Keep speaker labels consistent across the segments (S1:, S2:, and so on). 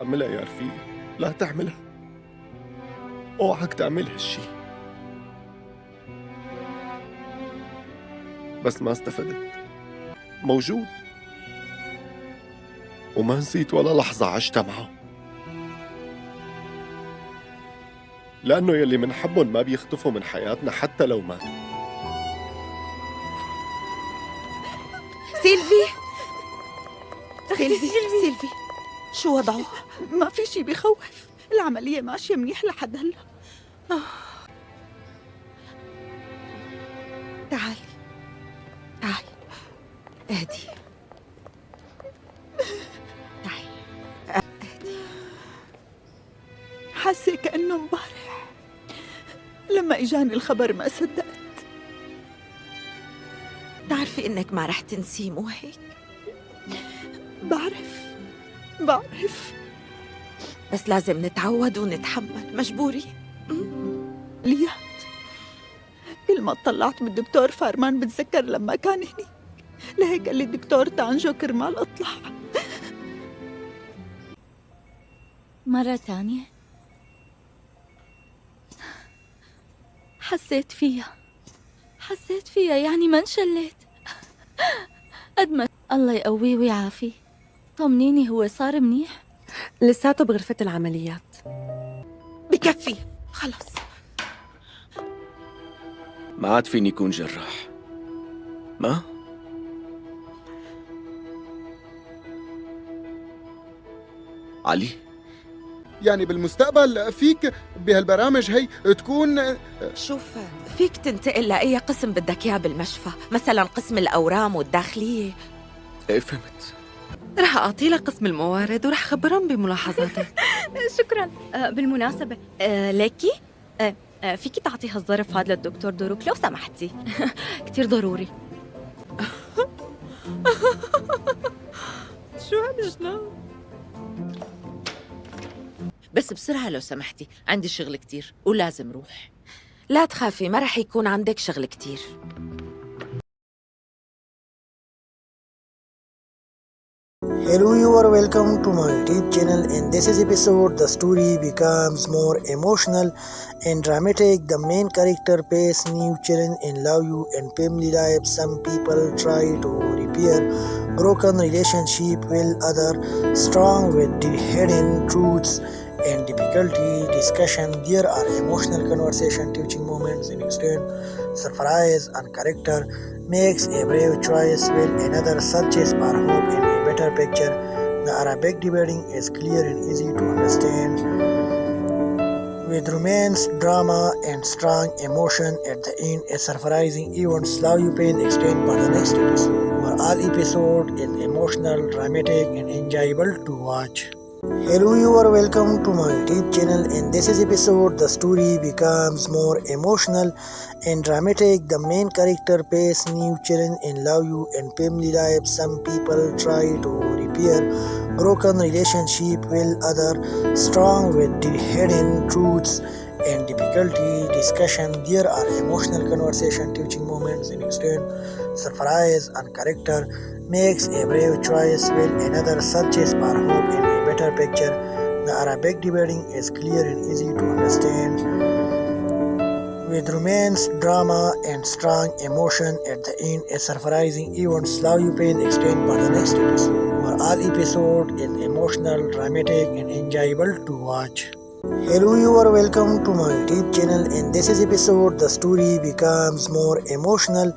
S1: اعملها يا رفيق، لا تعملها، اوعك تعمل هالشي. بس ما استفدت، موجود وما نسيت ولا لحظة عشتها معه، لأنه يلي منحبهم ما بيختفوا من حياتنا حتى لو مات.
S2: سيلفي سيلفي شو وضعه؟
S3: ما في شي بخوف، العملية ماشية منيح لحد هلا.
S2: تعالي اهدي، تعالي.
S3: حاسة كأنه امبارح لما إجاني الخبر ما صدقت.
S2: بتعرفي إنك ما رح تنسيه مو هيك؟
S3: بعرف
S2: بس لازم نتعود ونتحمل، مجبورين.
S3: ليات، كل ما طلعت بالدكتور فارمان بتذكر لما كان هني، لهيك قال لي الدكتور تانجو كرمال اطلع.
S4: مرة تانية حسيت فيها يعني ما انشليت. قد ما الله يقويه ويعافيه. طمنيني، هو صار منيح؟
S5: لساته بغرفة العمليات.
S2: بكفي خلص.
S6: ما عاد فيني يكون جراح. ما؟ علي،
S7: يعني بالمستقبل فيك بهالبرامج هي تكون
S2: شوف، فيك تنتقل لأي قسم بدك إياه بالمشفى، مثلا قسم الأورام والداخلية.
S6: ايه فهمت.
S5: رح أعطي لك قسم الموارد ورح خبرهم بملاحظاتك.
S4: شكرا. بالمناسبة ليكي فيكي تعطي هالظرف هذا للدكتور دوروك لو سمحتي؟ كتير ضروري.
S5: شو هالجنان؟
S8: بس بسرعة لو سمحتي، عندي شغل كتير ولازم روح.
S2: لا تخافي، ما رح يكون عندك شغل كتير.
S9: Hello, you are welcome to my YouTube channel. In this episode, the story becomes more emotional and dramatic. The main character faces new challenge in love and family life. Some people try to repair broken relationship, while others strong with the hidden truths and difficulty discussion. There are emotional conversation, teaching moments, and extreme surprise and character makes a brave choice while another searches for hope in a better picture. The Arabic debating is clear and easy to understand, with romance, drama, and strong emotion at the end. A surprising events. Love you pain extend for the next episode. All episode is emotional, dramatic, and enjoyable to watch. Hello, you are welcome to my YouTube channel. In this episode, the story becomes more emotional and dramatic. The main character faces new challenge in love and family life. Some people try to repair broken relationship, while others strong with the hidden truths and difficulty discussion. There are emotional conversation, teaching moments, and extreme surprise and character makes a brave choice while another searches for hope in a better picture. The Arabic debating is clear and easy to understand, with romance, drama, and strong emotion at the end. A surprising events. Love you pain extend for the next episode. All episode is emotional, dramatic, and enjoyable to watch. Hello, you are welcome to my YouTube channel. In this episode, the story becomes more emotional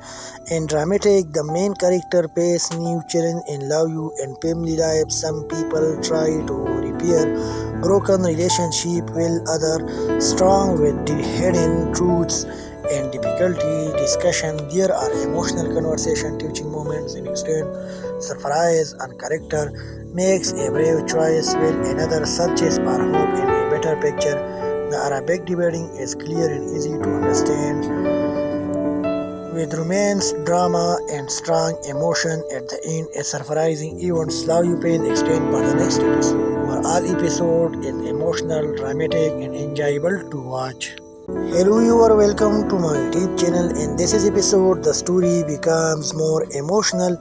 S9: and dramatic. The main character faces new challenge in love and family life. Some people try to repair broken relationship, while others strong with the hidden truths and difficulty discussion. There are emotional conversation, teaching moments, and extreme surprise and character makes a brave choice while another searches for hope in a better picture. The Arabic debating is clear and easy to understand, with romance, drama, and strong emotion at the end. A surprising events. Love you pain extend for the next episode. All episode is emotional, dramatic, and enjoyable to watch. Hello viewer, welcome to my YouTube channel. In this episode, the story becomes more emotional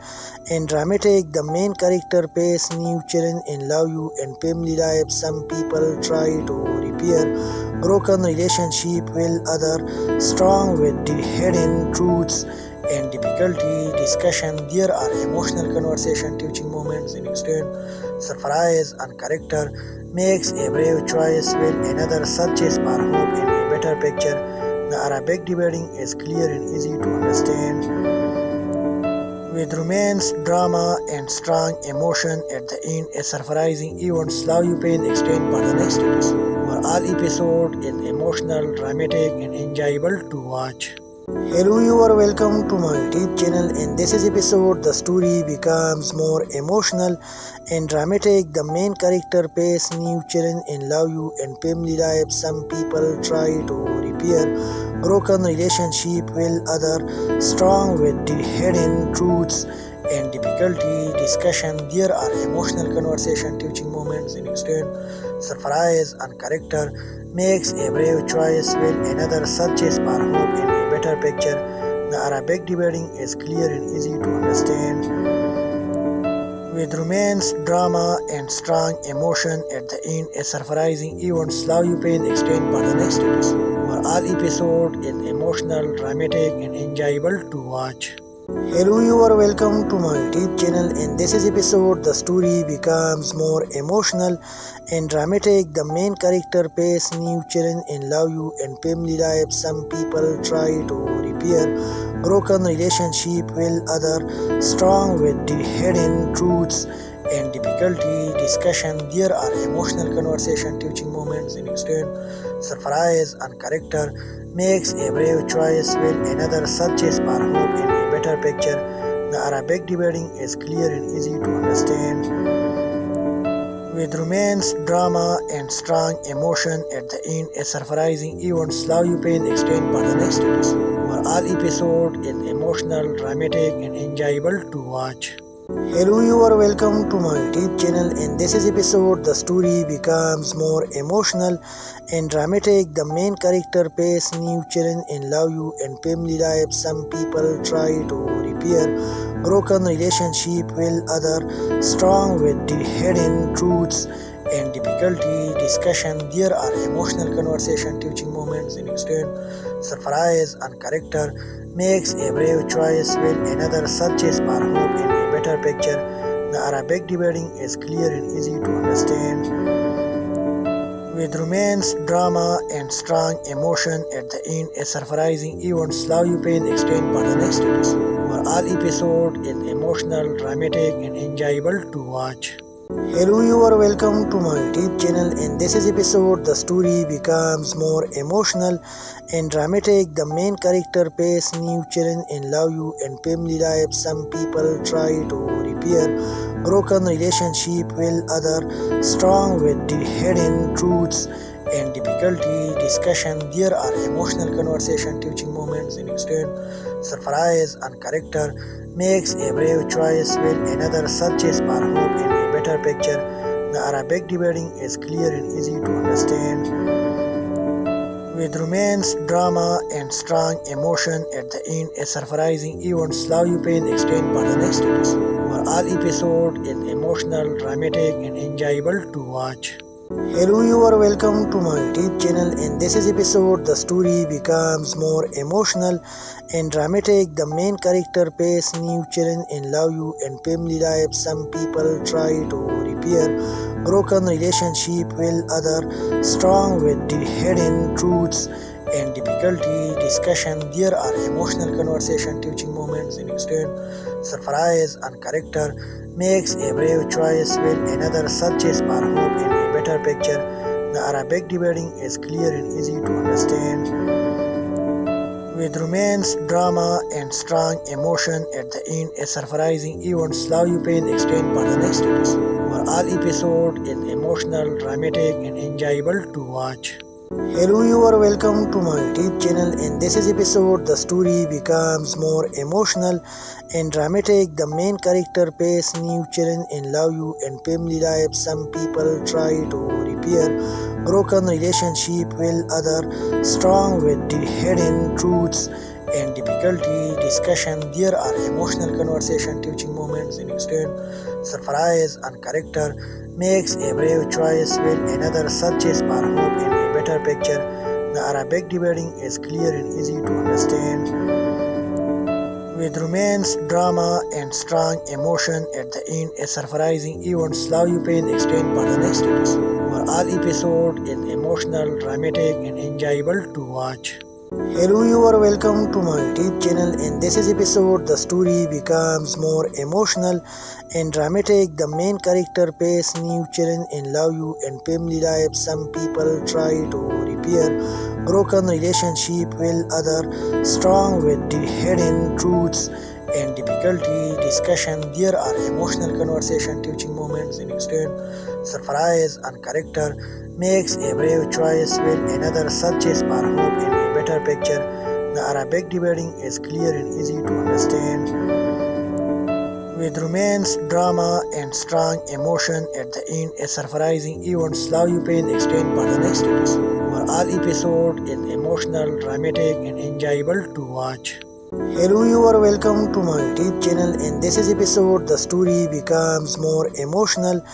S9: and dramatic. The main character faces new challenge in love and family life. Some people try to repair broken relationship while others strong with the hidden truths and difficulty discussion. There are emotional conversation, teaching moments in extent, surprise and character makes a brave choice while another searches for hope in a better picture. The Arabic dividing is clear and easy to understand. With romance, drama and strong emotion at the end, a surprising event. Love you pain extend for the next episode. Overall episode is emotional, dramatic and enjoyable to watch. Hello viewer, welcome to my YouTube channel. In this episode, the story becomes more emotional and dramatic. The main character faces new challenge in love and family life. Some people try to repair broken relationship while others strong with the hidden truths and difficulty discussion. There are emotional conversation, teaching moments in extent, surprise and character makes a brave choice while another searches for hope in a better picture. The Arabic dividing is clear and easy to understand. With romance, drama and strong emotion at the end, a surprising event. Love you pain extend for the next episode. Overall episode is emotional, dramatic and enjoyable to watch. Hello viewer, welcome to my YouTube channel. In this episode, the story becomes more emotional and dramatic. The main character faces new challenge in love and family life. Some people try to repair broken relationship while others strong with the hidden truths and difficulty discussion. There are emotional conversation, teaching moments in extent, surprise and character makes a brave choice while another searches for hope in a better picture. The Arabic dividing is clear and easy to understand. With romance, drama and strong emotion at the end, a surprising event. Love you pain extend for the next episode. Overall episode is emotional, dramatic and enjoyable to watch. Hello viewer, welcome to my YouTube channel. In this episode, the story becomes more emotional and dramatic. The main character faces new challenge in love and family life. Some people try to repair broken relationship while others strong with the hidden truths and difficulty discussion. There are emotional conversation, teaching moments in extent, surprise and character makes a brave choice while another searches for hope in a better picture. The Arabic dividing is clear and easy to understand. With romance, drama and strong emotion at the end, a surprising event. Love you pain extend for the next episode. Overall episode is emotional, dramatic and enjoyable to watch. Hello viewer, welcome to my YouTube channel. In this episode, the story becomes more emotional and dramatic. The main character faces new challenge in love and family life. Some people try to repair broken relationship while others strong with the hidden truths and difficulty discussion. There are emotional conversation, teaching moments in extent, surprise and character makes a brave choice while another searches for hope in a better picture. The Arabic dividing is clear and easy to understand. With romance, drama and strong emotion at the end, a surprising event. Love you pain extend for the next episode. Overall episode is emotional, dramatic and enjoyable to watch. Hello viewer, welcome to my YouTube channel. In this episode, the story becomes more emotional and dramatic. The main character faces new challenge in love and family life. Some people try to repair broken relationship while others strong with the hidden truths and difficulty discussion. There are emotional conversation, teaching moments in extent, surprise and character makes a brave choice while another searches for hope in a better picture. The Arabic dividing is clear and easy to understand. With romance, drama and strong emotion at the end, a surprising event. Love you pain extend for the next episode. Overall episode is emotional, dramatic and enjoyable to watch. Hello viewer, welcome to my YouTube channel. In this episode, the story becomes more emotional and dramatic. The main character faces new challenge in love and family life. Some people try to repair broken relationship, while others strong with the hidden truths and difficulty discussion. There are emotional conversation, teaching moments, and extreme surprise and character makes a brave choice while another searches for hope in a better picture. The Arabic debating is clear and easy to understand, with romance, drama, and strong emotion at the end. A surprising event. Love you pain extend for the next episode. Overall episode is emotional, dramatic, and enjoyable to watch. Hello viewer, welcome to my YouTube channel. In this episode, the story becomes more emotional and dramatic. The main character faces new challenge in love and family life. Some people try to repair broken relationship, while others strong with the hidden truths and difficulty discussion. There are emotional conversation, teaching moments, and extreme surprise and character makes a brave choice while another searches for hope in a better picture. The Arabic debating is clear and easy to understand, with romance, drama, and strong emotion at the end. A surprising event. Love you pain extend for the next episode. Overall episode is emotional, dramatic, and enjoyable to watch. Hello viewer, welcome to my YouTube channel. In this episode, the story becomes more emotional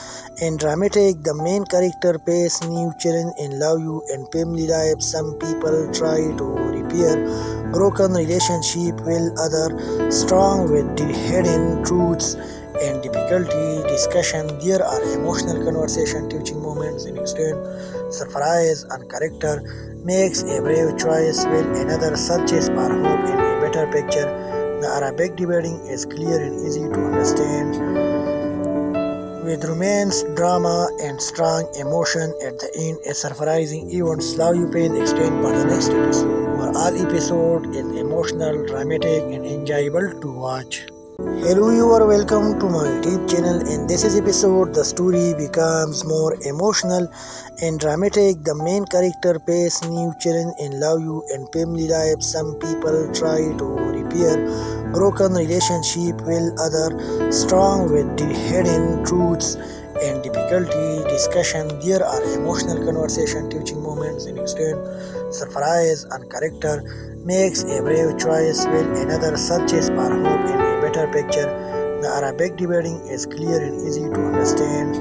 S9: and dramatic. The main character faces new challenge in love and family life. Some people try to repair broken relationship, while others strong with the hidden truths and difficulty discussion. There are emotional conversation, teaching moments, and extreme surprise and character makes a brave choice while another searches for hope in a better picture. The Arabic debating is clear and easy to understand, with romance, drama, and strong emotion at the end. A surprising event. Love you pain extend for the next episode. Overall episode is emotional, dramatic, and enjoyable to watch. Hello viewer, welcome to my YouTube channel. In this episode, the story becomes more emotional and dramatic. The main character faces new challenge in love and family life. Some people try to repair broken relationship, while others strong with the hidden truths and difficulty discussion. There are emotional conversation, teaching moments, and extreme surprise and character makes a brave choice while another searches for hope in a better picture. The Arabic debating is clear and easy to understand,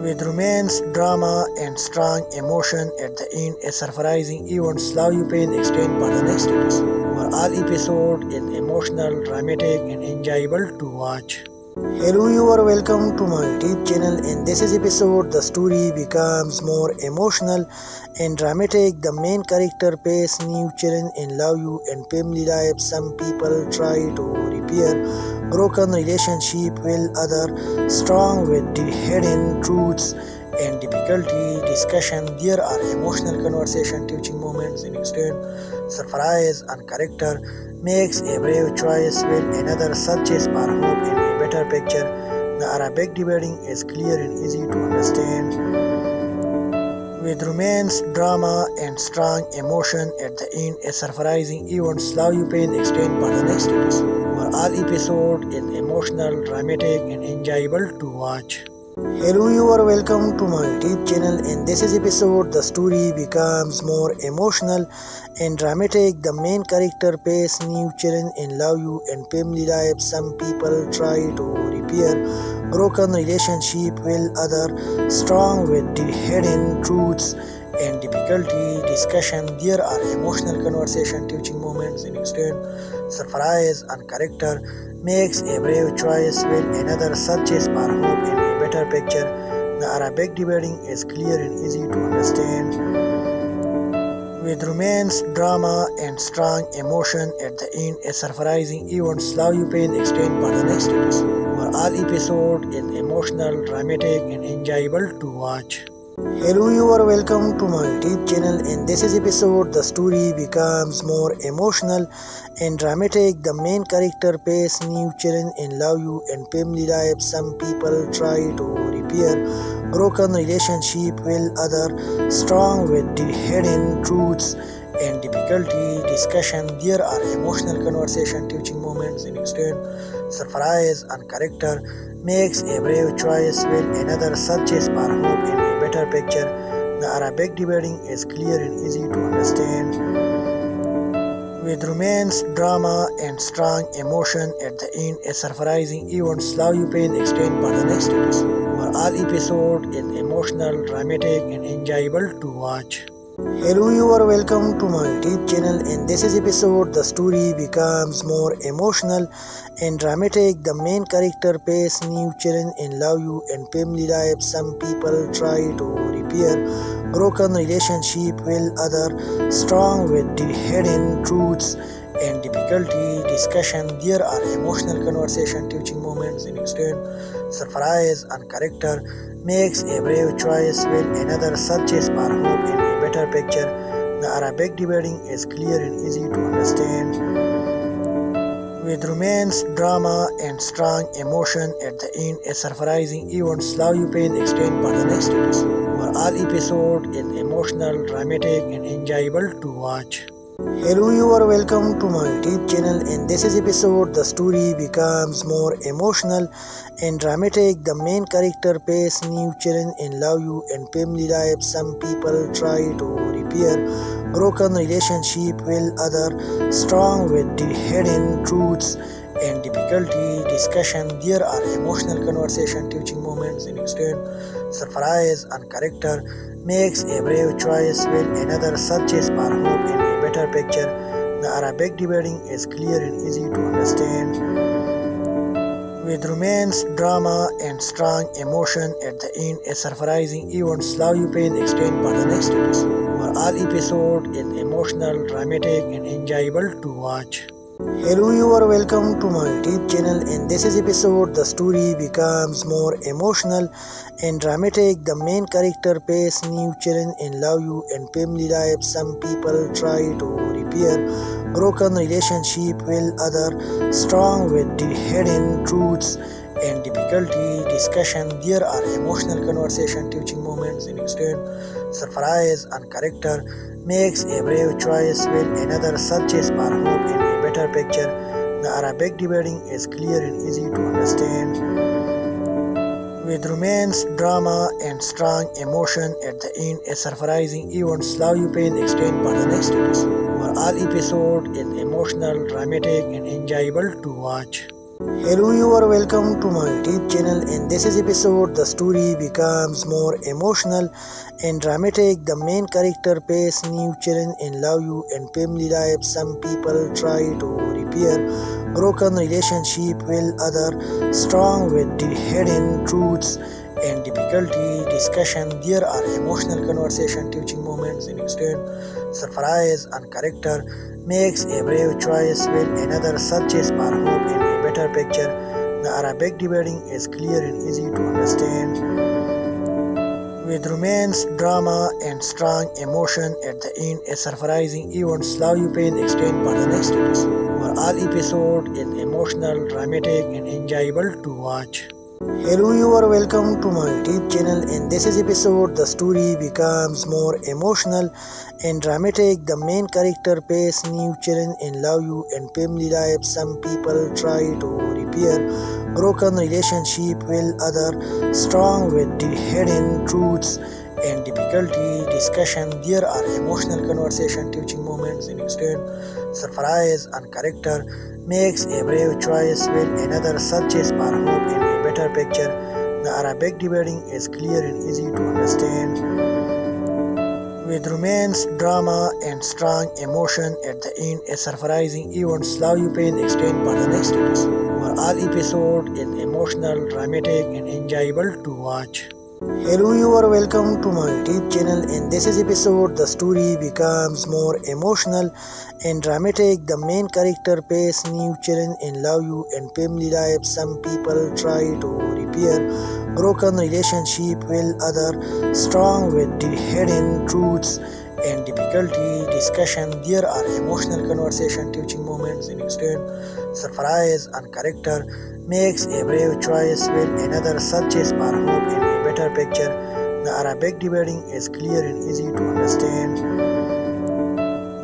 S9: with romance, drama, and strong emotion at the end. A surprising event. Love you pain extend for the next episode. Overall episode is emotional, dramatic, and enjoyable to watch. Hello viewer, welcome to my YouTube channel. In this episode, the story becomes more emotional and dramatic. The main character faces new challenge in love and family life. Some people try to repair broken relationship, while others strong with the hidden truths and difficulty discussion. There are emotional conversation, teaching moments, and extreme surprise and character makes a brave choice while another searches for hope in a better picture. The Arabic debating is clear and easy to understand, with romance, drama, and strong emotion at the end. A surprising event. Love you pain extend for the next episode. Overall episode is emotional, dramatic, and enjoyable to watch. Hello viewer, welcome to my YouTube channel. In this episode, the story becomes more emotional and dramatic. The main character faces new challenge in love and family life. Some people try to repair broken relationship, while others strong with the hidden truths and difficulty discussion. There are emotional conversation, teaching moments, and extreme surprise and character makes a brave choice while another searches for hope in a better picture. The Arabic debating is clear and easy to understand, with romance, drama, and strong emotion at the end. A surprising event. Love you pain extend for the next episode. Overall episode is emotional, dramatic, and enjoyable to watch. Hello viewer, welcome to my YouTube channel. In this episode, the story becomes more emotional and dramatic. The main character faces new challenge in love and family life. Some people try to repair broken relationship will other, strong with the hidden truths and difficulty discussion. There are emotional conversation, teaching moments in extent, surprise and character. Makes a brave choice while another searches for hope in a better picture. The Arabic debating is clear and easy to understand, with romance, drama, and strong emotion at the end. A surprising event. Love you page extend for the next episode. All episode is emotional, dramatic, and enjoyable to watch. Hello, you are welcome to my YouTube channel. In this episode, the story becomes more emotional and dramatic. The main character faces new challenge in love and family life. Some people try to repair broken relationship, while other strong with the hidden truths and difficulty discussion. There are emotional conversation, teaching moments in extent, surprise and character. Makes a brave choice while another searches for hope in a better picture. The Arabic debating is clear and easy to understand, with romance, drama, and strong emotion at the end. A surprising event. Love you page extend for the next episode. All episode is emotional, dramatic, and enjoyable to watch. Hello, you are welcome to my YouTube channel. In this episode, the story becomes more emotional and dramatic. The main character faces new challenge in love and family life. Some people try to repair broken relationship, while other strong with the hidden truths and difficulty discussion. There are emotional conversation, teaching moments in extent, surprise and character. Makes a brave choice while another searches for hope in a better picture. The Arabic debating is clear and easy to understand, with romance, drama, and strong emotion at the end. A surprising event. Love you page extend for the next episode. All episode is emotional, dramatic, and enjoyable to watch. Hello, you are welcome to my YouTube channel. In this episode, the story becomes more emotional and dramatic. The main character faces new challenge in love and family life. Some people try to repair broken relationship, while other strong with the hidden truths and difficulty discussion. There are emotional conversation, teaching moments in extent, surprise and character. Makes a brave choice while another searches for hope in a better picture. The Arabic debating is clear and easy to understand, with romance, drama, and strong emotion at the end. A surprising event. Love you page extend for the next episode. All episode is emotional, dramatic, and enjoyable to watch. Hello, you are welcome to my YouTube channel. In this episode, the story becomes more emotional and dramatic. The main character faces new challenge in love and family life. Some people try to repair broken relationship, while other strong with the hidden truths and difficulty discussion. There are emotional conversation, teaching moments in extent, surprise and character. Makes a brave choice while another searches for hope in a better picture. The Arabic debating is clear and easy to understand, with romance, drama, and strong emotion at the end. A surprising event. Love you page extend for the next episode. All episode is emotional, dramatic, and enjoyable to watch. Hello, you are welcome to my YouTube channel. In this episode, the story becomes more emotional and dramatic. The main character faces new challenge in love and family life. Some people try to repair broken relationship, while other strong with the hidden truths and difficulty discussion. There are emotional conversation, teaching moments in extent, surprise and character. Makes a brave choice while another searches for hope in a better picture. The Arabic debating is clear and easy to understand, with romance, drama, and strong emotion at the end. A surprising event. Love you page extend for the next episode. All episode is emotional, dramatic, and enjoyable to watch. Hello, you are welcome to my YouTube channel. In this episode, the story becomes more emotional and dramatic. The main character faces new challenge in love and family life. Some people try to repair broken relationship, while other strong with the hidden truths and difficulty discussion. There are emotional conversation, teaching moments in extent, surprise and character. Makes a brave choice while another searches for hope in a better better picture. The Arabic dividing is clear and easy to understand.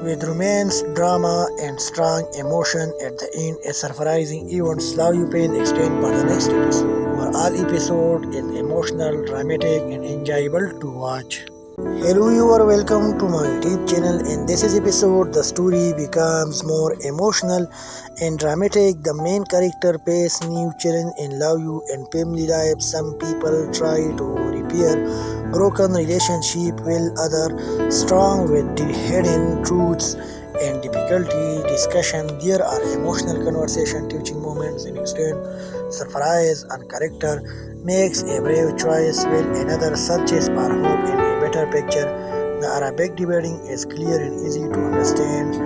S9: With romance, drama, and strong emotion at the end, a surprising event. Love You Pain extend for the next episode. Overall episode is emotional, dramatic, and enjoyable to watch. Hello, you are welcome to my YouTube channel. In this episode, the story becomes more emotional and dramatic. The main character faces new challenge in love you and family life. Some people try to repair broken relationship, while others strong with the hidden truths and difficulty discussion. There are emotional conversation, teaching moments, and extent surprise and character makes a brave choice, while another searches for hope in a better picture. The Arabic dividing is clear and easy to understand.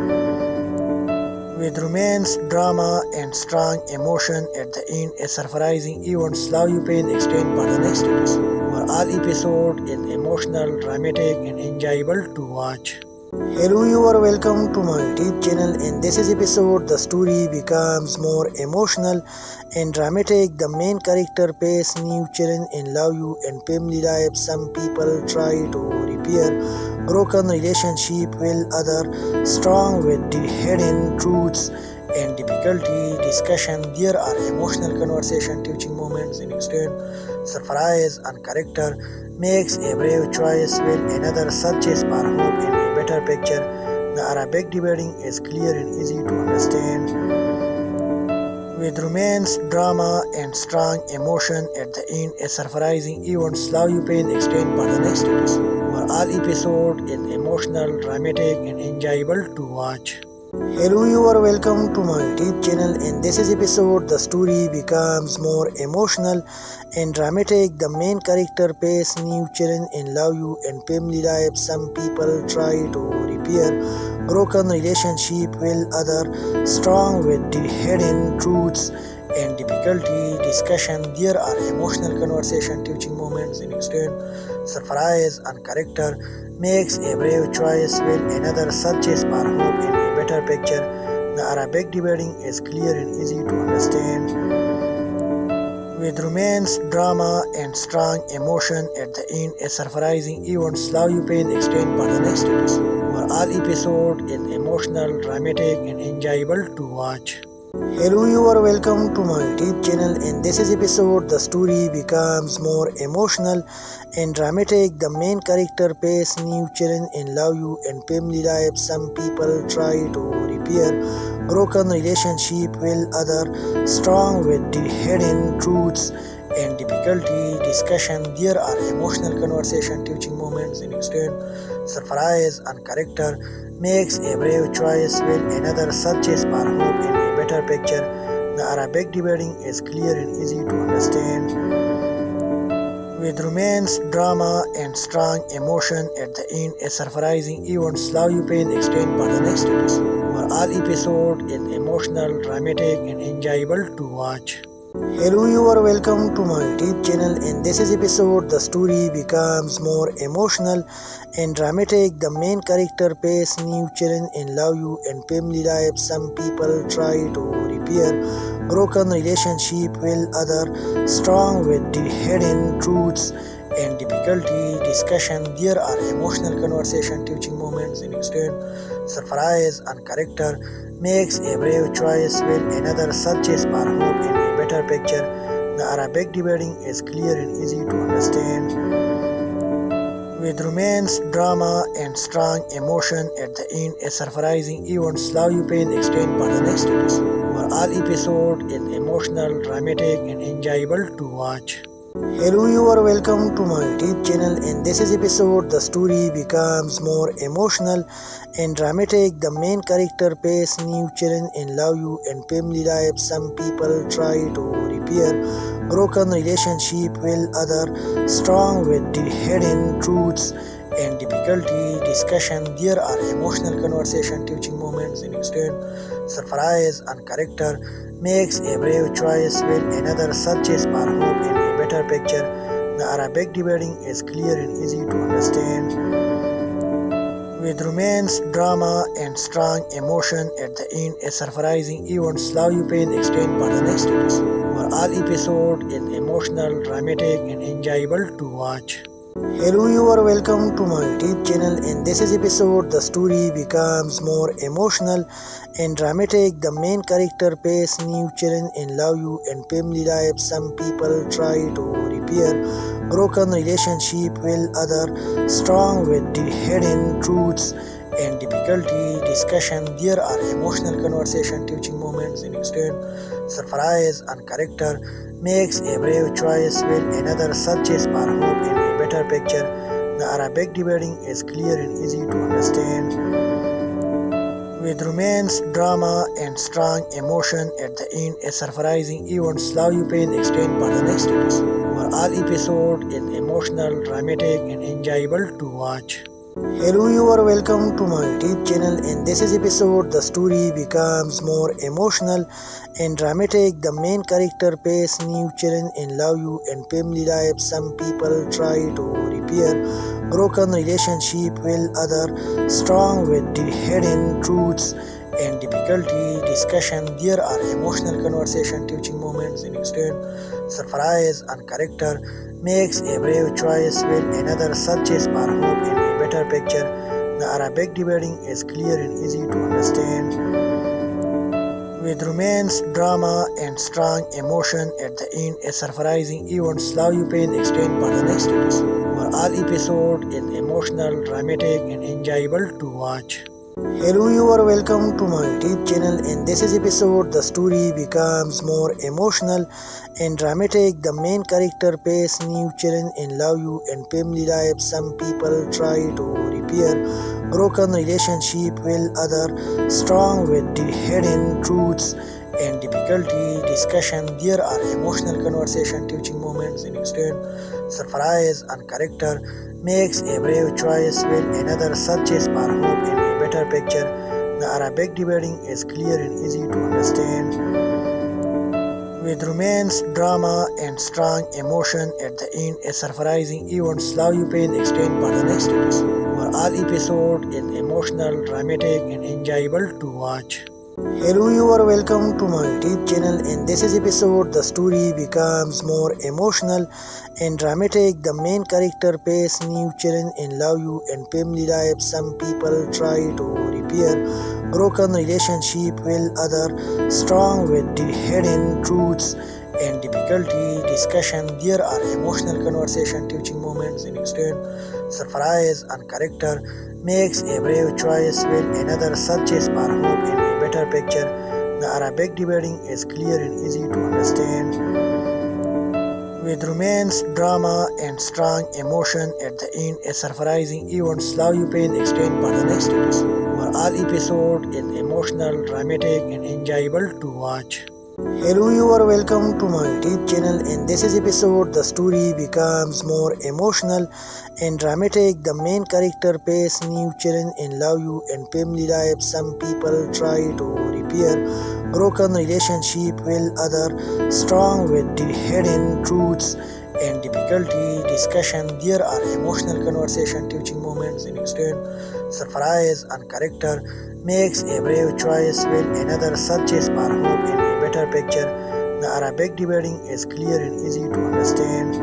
S9: With romance, drama, and strong emotion at the end, a surprising event. Love You Pain extend for the next episode. Overall episode is emotional, dramatic, and enjoyable to watch. Hello, you are welcome to my YouTube channel. In this episode, the story becomes more emotional and dramatic. The main character faces new challenge in love you and family life. Some people try to repair broken relationship, while others strong with the hidden truths and difficulty discussion. There are emotional conversation, teaching moments, and extent surprise and character makes a brave choice, while another searches for hope in a better picture. The Arabic dividing is clear and easy to understand. With romance, drama, and strong emotion at the end, a surprising event. Love You Pain extend for the next episode. Overall episode is emotional, dramatic, and enjoyable to watch. Hello, you are welcome to my YouTube channel. In this episode, the story becomes more emotional and dramatic. The main character faces new challenge in love you and family life. Some people try to repair broken relationship, while others strong with the hidden truths and difficulty discussion. There are emotional conversation, teaching moments, and extent surprise and character makes a brave choice, while another searches for hope in a better picture. The Arabic dividing is clear and easy to understand. With romance, drama, and strong emotion at the end, a surprising event. Love You Pain extend for the next episode. Overall episode is emotional, dramatic, and enjoyable to watch. Hello, you are welcome to my YouTube channel. In this episode, the story becomes more emotional and dramatic. The main character faces new challenge in love you and family life. Some people try to repair broken relationship, while others strong with the hidden truths and difficulty discussion. There are emotional conversation, teaching moments, and extent surprise and character makes a brave choice, while another searches for hope in a better picture. The Arabic dividing is clear and easy to understand. With romance, drama, and strong emotion at the end, a surprising event. Love You Pain extend for the next episode. Overall episode is emotional, dramatic, and enjoyable to watch. Hello, you are welcome to my YouTube channel. In this episode, the story becomes more emotional and dramatic. The main character faces new challenge in love you and family life. Some people try to repair broken relationship, while others strong with the hidden truths and difficulty discussion. There are emotional conversation, teaching moments, and extent surprise and character makes a brave choice, while another searches for hope in a better picture. The Arabic dividing is clear and easy to understand. With romance, drama, and strong emotion at the end, a surprising event. Love You Pain extend for the next episode. Overall episode is emotional, dramatic, and enjoyable to watch. Hello, you are welcome to my YouTube channel. In this episode, the story becomes more emotional and dramatic. The main character faces new challenge in love you and family life. Some people try to repair broken relationship, while others strong with the hidden truths and difficulty discussion. There are emotional conversation, teaching moments, and extent surprise and character makes a brave choice, while another searches for hope in a better picture. The Arabic dividing is clear and easy to understand. With romance, drama, and strong emotion at the end, a surprising event. Love You Pain extend for the next episode. Overall episode is emotional, dramatic and enjoyable to watch. Hello, you are welcome to my YouTube channel. In this episode, the story becomes more emotional and dramatic. The main character faces new challenge in love and family life. Some people try to repair broken relationship, while others strong with the hidden truths and difficulty discussion. There are emotional conversation, teaching moments, and extreme surprise and character makes a brave choice, while another searches for hope in a better picture. The Arabic debating is clear and easy to understand, with romance, drama, and strong emotion at the end. A surprising event. Love you pain extend for the next episode. Overall episode is emotional, dramatic, and enjoyable to watch. Hello, you are welcome to my YouTube channel. In this episode, the story becomes more emotional and dramatic. The main character faces new challenge in love and family life. Some people try to repair broken relationship, while others strong with the hidden truths and difficulty discussion. There are emotional conversation, teaching moments, and extreme surprise and character makes a brave choice, while another searches for hope in a better picture. The Arabic debating is clear and easy to understand, with romance, drama, and strong emotion at the end. A surprising event. Love you pain extend for the next episode. Overall episode is emotional, dramatic, and enjoyable to watch. Hello, you are welcome to my YouTube channel. In this episode, the story becomes more emotional and dramatic. The main character faces new challenge in love and family life. Some people try to repair broken relationship, while others strong with the hidden truths and difficulty discussion. There are emotional conversation, teaching moments, and extreme surprise and character makes a brave choice, while another searches for hope in a better picture. The Arabic debating is clear and easy to understand, with romance, drama, and strong emotion at the end. A surprising event. Love you pain extend for the next episode. Overall episode is emotional, dramatic, and enjoyable to watch. Hello, you are welcome to my YouTube channel. In this episode, the story becomes more emotional and dramatic. The main character faces new challenge in love and family life. Some people try to repair broken relationship, while others strong with the hidden truths and difficulty discussion. There are emotional conversation, teaching moments, and extreme surprise and character makes a brave choice, while another searches for hope in a better picture. The Arabic debating is clear and easy to understand, with romance, drama, and strong emotion at the end. A surprising event. Love you pain extend for the next episode. Overall episode is emotional, dramatic, and enjoyable to watch. Hello, you are welcome to my YouTube channel. In this episode, the story becomes more emotional and dramatic. The main character faces new challenge in love and family life. Some people try to repair broken relationship, while others strong with the hidden truths and difficulty discussion. There are emotional conversation, teaching moments, and extreme surprise and character makes a brave choice, while another searches for hope in a better picture. The Arabic debating is clear and easy to understand,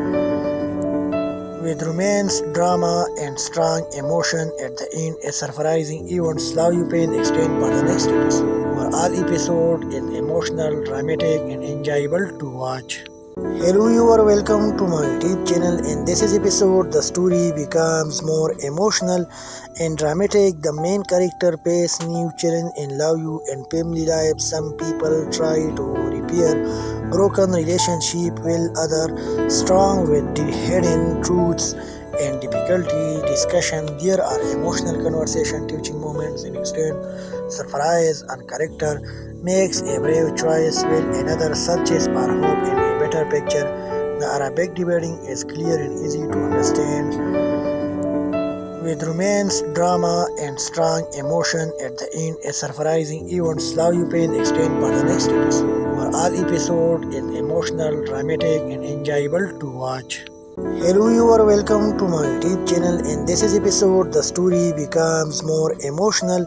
S9: with romance, drama, and strong emotion at the end. A surprising event. Love you pain extend for the next episode. Overall episode is emotional, dramatic, and enjoyable to watch. Hello, you are welcome to my YouTube channel. In this episode, the story becomes more emotional and dramatic. The main character faces new challenge in love and family life. Some people try to repair broken relationship, while others strong with the hidden truths and difficulty discussion. There are emotional conversation, teaching moments, and extreme surprise and character makes a brave choice, while another searches for hope in a better picture. The Arabic debating is clear and easy to understand, with romance, drama, and strong emotion at the end. A surprising event. Love you pain extend for the next episode. Overall episode is emotional, dramatic, and enjoyable to watch. Hello viewer, welcome to my YouTube channel. In this episode, the story becomes more emotional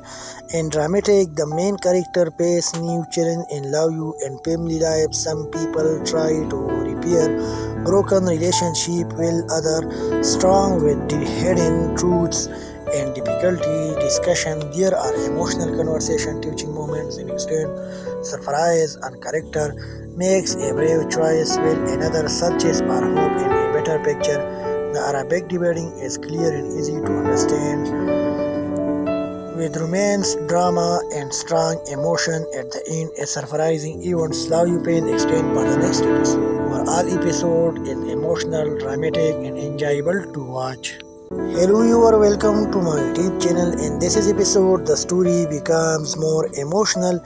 S9: and dramatic. The main character faces new challenge in love and family life. Some people try to repair broken relationship, while others strong with the hidden truths and difficulty discussion. There are emotional conversation, teaching moments, and extreme surprise and character makes a brave choice while another searches for hope in a better picture. The Arabic dividing is clear and easy to understand. With romance, drama, and strong emotion at the end, a surprising event. Love You Pain extend for the next episode. Overall episode is emotional, dramatic, and enjoyable to watch. Hello viewer, welcome to my YouTube channel. In this episode, the story becomes more emotional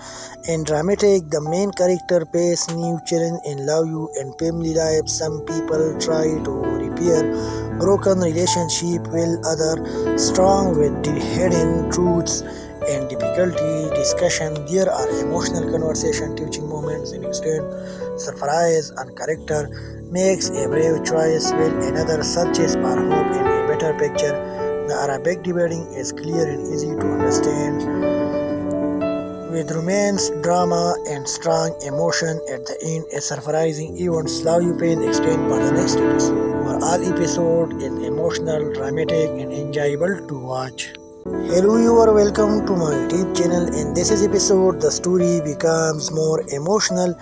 S9: and dramatic. The main character faces new challenge in love and family life. Some people try to repair broken relationship, while others strong with the hidden truths and difficulty discussion. There are emotional conversation, teaching moments, and extreme surprise and character makes a brave choice while another searches for hope in a better picture. The Arabic dividing is clear and easy to understand. With romance, drama, and strong emotion at the end, a surprising event. Love You Pain extend for the next episode. Overall episode is emotional, dramatic, and enjoyable to watch. Hello viewer, welcome to my YouTube channel. In this episode, the story becomes more emotional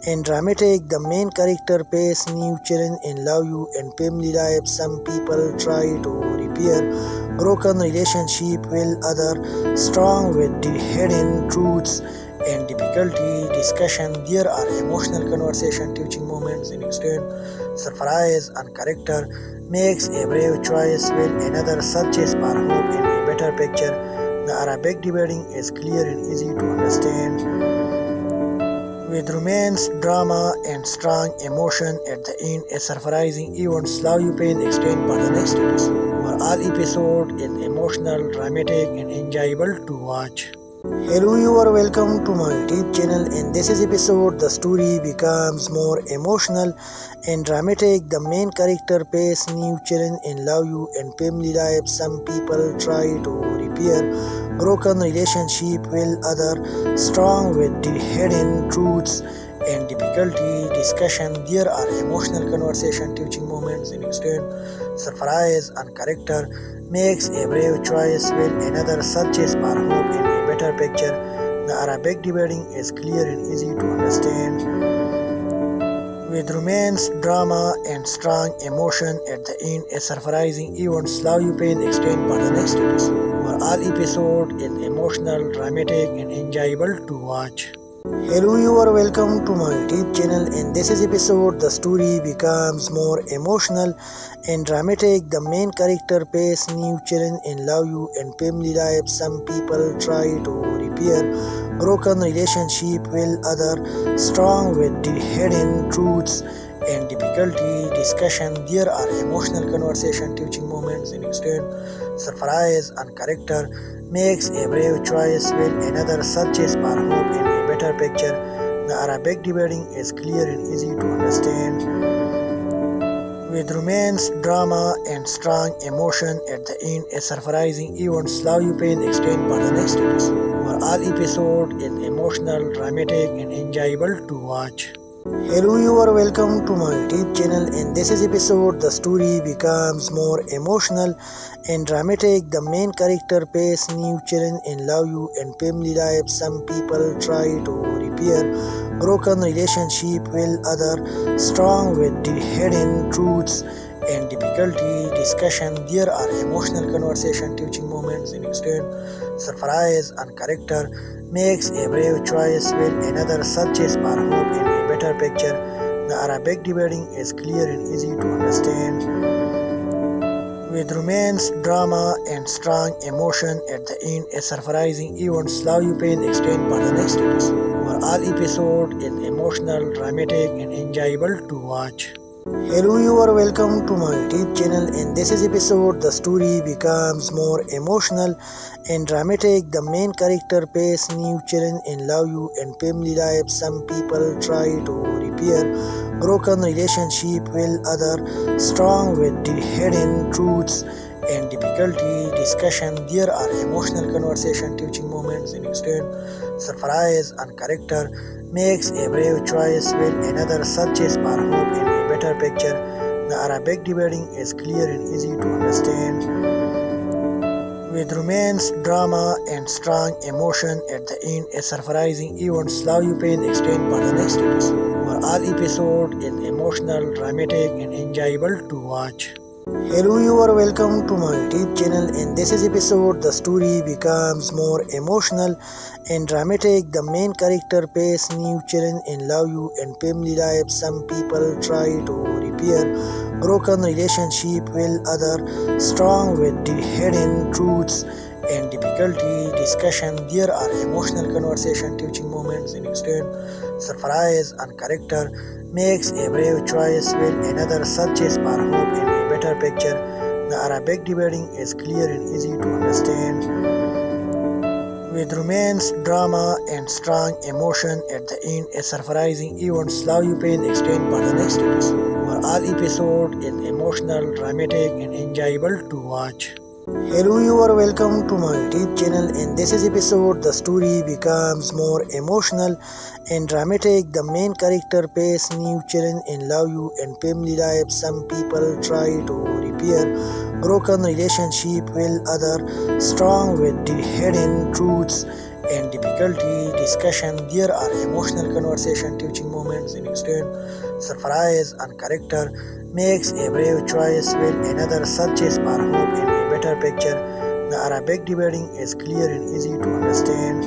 S9: and dramatic. The main character faces new challenge in love and family life. Some people try to repair broken relationship, while others strong with the hidden truths and difficulty discussion. There are emotional conversation, teaching moments, and extreme surprise and character makes a brave choice while another searches for hope in a better picture. The Arabic dividing is clear and easy to understand. With romance, drama, and strong emotion at the end, a surprising event. Love You Pain extend for the next episode. Overall episode is emotional, dramatic, and enjoyable to watch. Hello viewer, welcome to my YouTube channel. In this episode, the story becomes more emotional and dramatic. The main character faces new challenge in love and family life. Some people try to repair broken relationship, while others strong with the hidden truths and difficulty discussion. There are emotional conversation, teaching moments, and extreme surprise and character makes a brave choice while another searches for hope in a better picture. The Arabic dividing is clear and easy to understand. With romance, drama, and strong emotion at the end, a surprising event. Love You Pain extend for the next episode. Overall episode is emotional, dramatic, and enjoyable to watch. Hello viewer, welcome to my YouTube channel. In this episode, the story becomes more emotional and dramatic. The main character faces new challenge in love and family life. Some people try to repair broken relationship, while others strong with the hidden truths and difficulty discussion. There are emotional conversation, teaching moments, and extreme surprise and character makes a brave choice while another searches for hope in a better picture. The Arabic dividing is clear and easy to understand. With romance, drama, and strong emotion at the end, a surprising event. Love You Pain extend for the next episode. Overall episode is emotional, dramatic, and enjoyable to watch. Hello viewer, welcome to my YouTube channel. In this episode, the story becomes more emotional and dramatic. The main character faces new challenge in love and family life. Some people try to repair broken relationship, while others strong with the hidden truths and difficulty discussion. There are emotional conversation, teaching moments, and extreme surprise and character makes a brave choice while another searches for hope in a better picture. The Arabic dividing is clear and easy to understand. With romance, drama, and strong emotion at the end, a surprising event. Love You Pain extend for the next episode. Overall episode is emotional, dramatic, and enjoyable to watch. Hello viewer, welcome to my YouTube channel. In this episode, the story becomes more emotional and dramatic. The main character faces new challenge in love and family life. Some people try to repair broken relationship, while others strong with the hidden truths and difficulty discussion. There are emotional conversation, teaching moments, and extreme surprise and character makes a brave choice while another searches for hope in a better picture. The Arabic dividing is clear and easy to understand, with romance, drama, and strong emotion at the end. A surprising event. Love you pain extend for the next episode. Overall episode is emotional, dramatic, and enjoyable to watch. Hello viewer, welcome to my YouTube channel. In this episode, the story becomes more emotional and dramatic. The main character faces new challenge in love and family life. Some people try to repair broken relationship, while others strong with the hidden truths and difficulty discussion. There are emotional conversation, teaching moments, and extreme surprise and character makes a brave choice while another searches for hope in a better picture. The Arabic dividing is clear and easy to understand, with romance, drama, and strong emotion at the end. A surprising event. Love you pain extend for the next episode. Overall episode is emotional, dramatic, and enjoyable to watch. Hello viewer, welcome to my YouTube channel. In this episode, the story becomes more emotional and dramatic. The main character faces new challenge in love and family life. Some people try to repair broken relationship, while others strong with the hidden truths and difficulty discussion. There are emotional conversation, teaching moments, and extreme surprise and character makes a brave choice while another searches for hope in a better picture. The Arabic dividing is clear and easy to understand,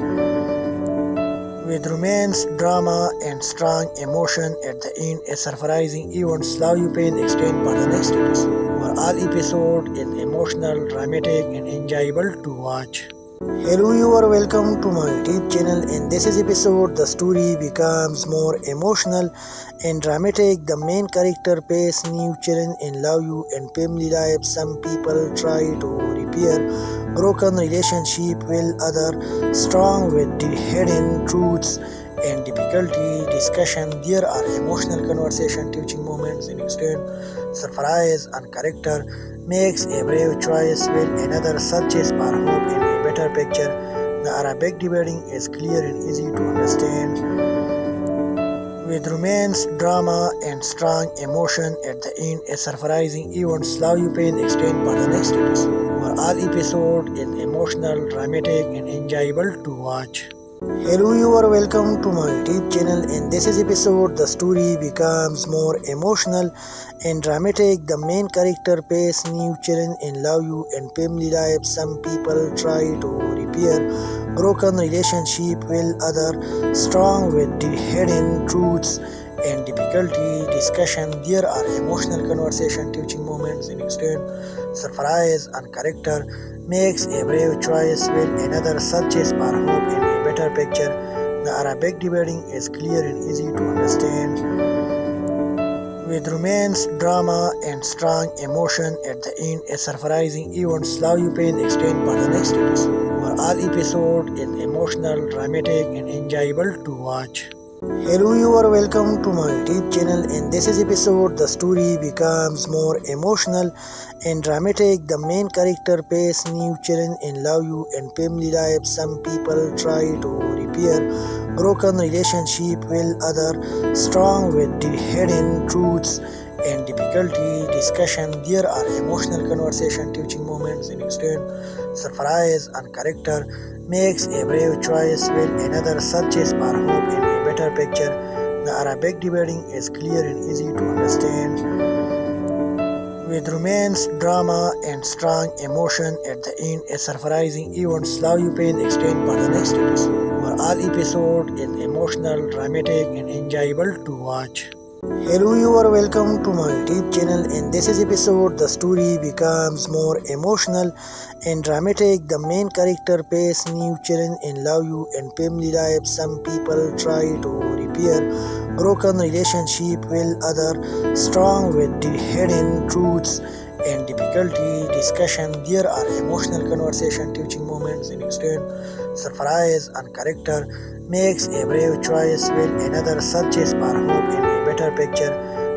S9: with romance, drama, and strong emotion at the end. A surprising event. Love you pain extend for the next episode. Overall episode is emotional, dramatic, and enjoyable to watch. Hello viewer, welcome to my YouTube channel. In this episode, the story becomes more emotional and dramatic. The main character faces new challenge in love and family life. Some people try to repair broken relationship, while others strong with the hidden truths and difficulty discussion. There are emotional conversation, teaching moments, and extreme surprise and character makes a brave choice while another searches for hope in a better picture. The Arabic dividing is clear and easy to understand, with romance, drama, and strong emotion at the end. A surprising event. Love you pain extend for the next episode. Overall episode is emotional, dramatic, and enjoyable to watch. Hello viewer, welcome to my YouTube channel. In this episode, the story becomes more emotional and dramatic. The main character faces new challenge in love and family life. Some people try to repair broken relationship, while others strong with the hidden truths and difficulty discussion. There are emotional conversation, teaching moments, and extreme surprise and character makes a brave choice while another searches for hope in a better picture. The Arabic dividing is clear and easy to understand, with romance, drama, and strong emotion at the end. A surprising event. Love you pain extend for the next episode. Overall episode is emotional, dramatic, and enjoyable to watch. Hello viewer, welcome to my YouTube channel. In this episode, the story becomes more emotional and dramatic. The main character faces new challenge in love and family life. Some people try to repair broken relationship, while others strong with the hidden truths and difficulty discussion. There are emotional conversation, teaching moments, and extreme surprise and character makes a brave choice while another searches for hope in a better picture. The Arabic dividing is clear and easy to understand, with romance, drama, and strong emotion at the end. A surprising event. Love you pain extend for the next episode. Overall episode is emotional, dramatic, and enjoyable to watch. Hello viewer, welcome to my YouTube channel. In this episode, the story becomes more emotional and dramatic. The main character faces new challenge in love and family life. Some people try to repair broken relationship will other, strong with the hidden truths and difficulty discussion. There are emotional conversation, teaching moments in extent, surprise and character makes a brave choice while another searches for hope in a better picture.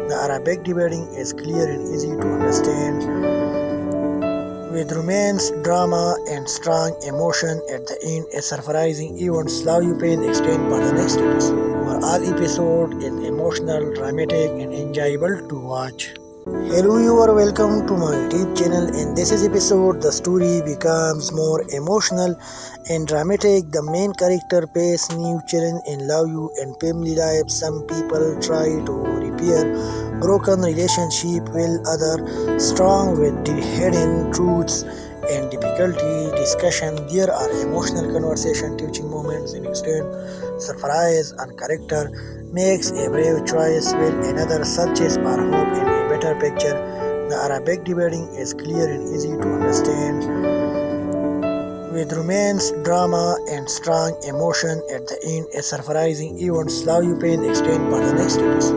S9: The Arabic debating is clear and easy to understand, with romance, drama, and strong emotion at the end. A surprising events. Love You Page extend for the next episode. Overall episode is emotional, dramatic, and enjoyable to watch. Hello, you are welcome to my YouTube channel. In this episode, the story becomes more emotional and dramatic. The main character faces new challenge in love you and family life. Some people try to repair broken relationship while other strong with the hidden truths and difficulty discussion. There are emotional conversation, teaching moments in extent, surprise and character makes a brave choice while another searches for hope in a better picture. The Arabic debating is clear and easy to understand, with romance, drama, and strong emotion at the end. A surprising events. Love You Page extend for the next episode.